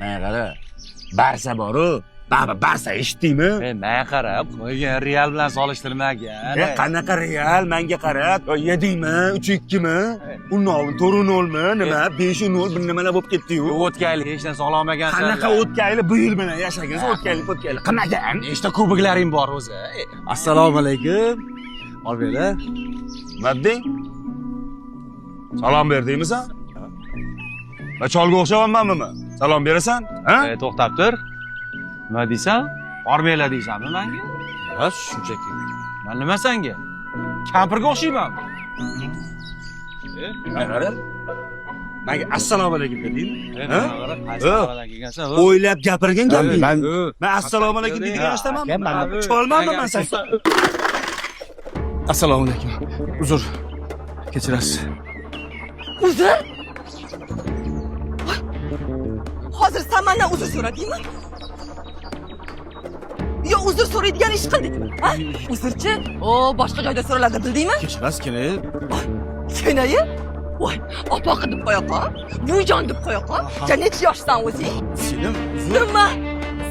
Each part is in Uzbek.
Mana qara. Barsa boru. Baba Barsa eshitdingmi? Men qarab, qo'ygan Real bilan solishtirmagan. Qanaqa Real? Menga qarab. Yedingmi? 3-2 mi? 3-0, 4-0mi? Nima? 5-0 bir nimalar bo'lib ketdi-yu. O'tkayli hech narsa ololmagansan. Qanaqa o'tkayli? Bu yil bilan yashagan, o'tkayli. Qanaqa? Nechta kuboklaring bor o'zi? Assalomu alaykum. Olbeylar. Nima deding? Salom berdingmi sen? Va cholga o'xshamanmi? Salom berasan? Ha? To'xtab tur. Nima deysan? Orbeylar deysanmi menga? Ha, shunchaki. Men nima senga? Kampirga o'xshaymanmi? Qara. Menga assalomu alaykum dedingmi? Ha? Qaysi kelgansan? O'ylab gapirgan gaping. Men assalomu alaykum degan eshitamanmi? Cholmanmi men sen? assalomu alaykum. Uzr. Kechirasiz. Uzr? Hozir sen mendan uzr so'radingmi? Yo, uzr so'raydigan ish qildik. Ha? Uzrchi? Boshqa joyda so'raladi, bildingmi? Kechirasiz, kenayi. Kenayi? Voy, opoqi deb qo'yaqa. Buvijon deb qo'yaqa. Sen necha yoshsan o'zing? Singlim, uzr. Nima?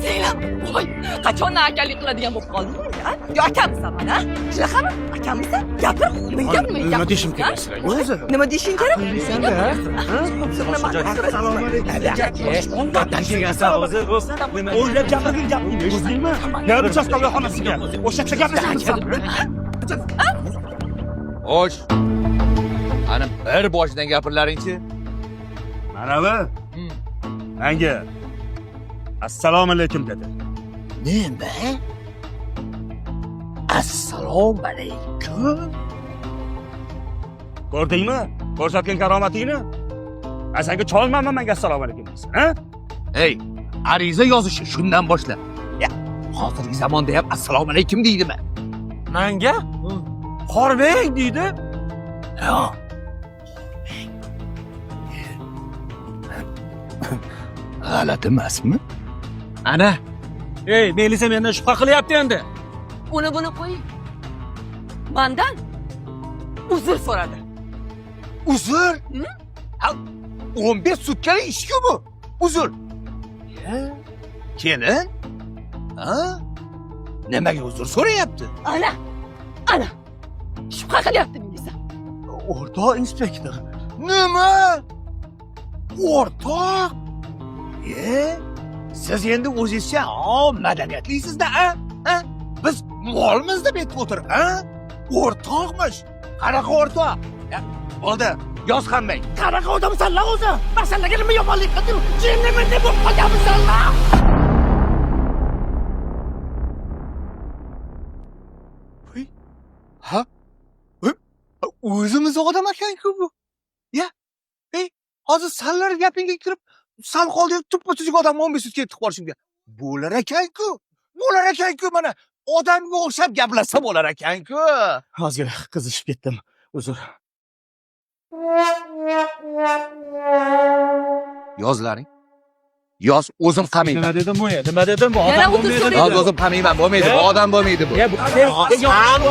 Singlim? Voy, qachondan akalik qiladigan bo'lib qolding? Ha? Yo, akamsan mana? Shunaqami? Akamsan? Gapir. Nima gap? Nima deyishim kerak sizlarga? O'zi. Nima deyishing kerak? Deysan-da. Assalomu alaykum. Qatdan kelgansan o'zi. O'ylab gapirgan gaping eshitdingmi? Nima uchastkavli xonasiga? O'sha yerda gaplashamiz. Xo'sh. Ana bir boshidan gapirlaringchi. Mana bu. Menga assalomu alaykum dedi. Nima? Assalomu alaykum. Ko'rdingmi? Ko'rsatgan karomatingni? Senga cholmanmi menga assalomu alaykum deysan, ha? Ey, ariza yozishi shundan boshla. Ya, hozirgi zamonda ham assalomu alaykum deydimi? Menga? Qorbek deydi. Ha. G'alati emasmi? Ana. Ey, Melisa mendan shubha qilyapti endi. Uni buni qo'ying. Mendan uzr so'radi. Uzr? Ha, 15 sutkali ish-ku bu. Uzr. Kelin? Ha? Nimaga uzr so'rayapti? Ana. Shubha qilyapti Melisa. O'rtoq inspektor. Nima? O'rtoq? Siz endi o'zingizcha madaniyatlisiz-da, ha? Biz molmiz deb aytib o'tir, ha? O'rtoqmish. Qanaqa o'rtoq? Bo'ldi, yoz hammang. Qanaqa odamsan la o'zi? Masalaga nima yomonlik qilding? Jinniman deb bo'lib qolganmisan la? Ha? O'zimiz odam ekan-ku bu. Ya, hozir sanlar gapingga kirib, san qoldi tuppa-tuzuk odam 15 sutga yetib qolishimga. Bo'lar ekan-ku. Mana odamga o'xshab gaplashsa bo'lar ekan-ku. Ozgina qizishib ketdim. Uzr. Yozlaring. Yoz, o'zim qamayman. Nima dedim bu? Nima dedim bu? Yana Odam uzr bo'lmaydi. so'raydi. Yoz, o'zim qamayman, bo'lmaydi. Bu odam bo'lmaydi bu. Odam